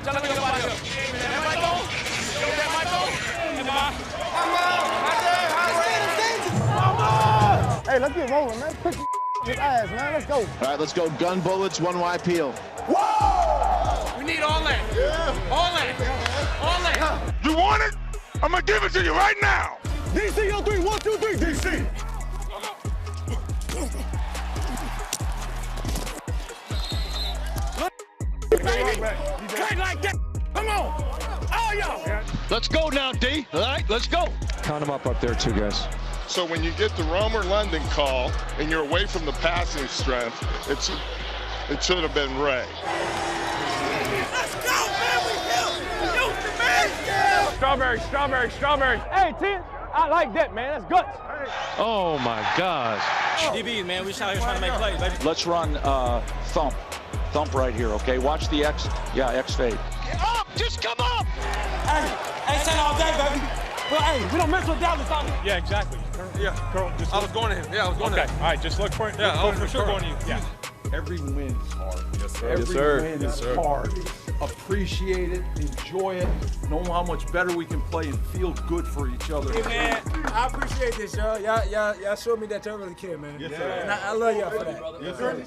Tell him to go body up. That mic on? That mic on? Hey, let's get rolling, man. Put your his ass, man. Let's go. All right, let's go. Gun bullets, one wide peel. Whoa! We need all that. Yeah. All that. All that. You want it? I'm gonna give it to you right now. DC on 3, 1, 2, 3, DC. Straight like that. Come on. All y'all. Let's go now, D. All right, let's go. Count them up there, too, guys. So when you get the Romer London call and you're away from the passing strength, it should have been Ray. Let's go, man. We killed. Shoot the man. Strawberry, strawberry, strawberry. Hey, T, I like that, man. That's guts. Oh, my gosh. DB, man, we just out here trying to make plays, baby. Let's run thump. Thump right here, okay? Watch the X. Yeah, X fade. Up! Just come up! Hey, send all day, baby. Well, hey, we don't mess with Dallas on here. Yeah, exactly. Yeah, I was going to him. Yeah, I was going to him. All right, just look for it. Yeah, look for sure Curl. going to you. Yeah. Every win is hard. Yes, sir. Every win Yes, is sir. hard. Appreciate it, enjoy it, know how much better we can play and feel good for each other. Hey, man, I appreciate this, y'all. Y'all showed me that y'all really care, man. Yes, sir. And I love y'all for that. Yes, sir.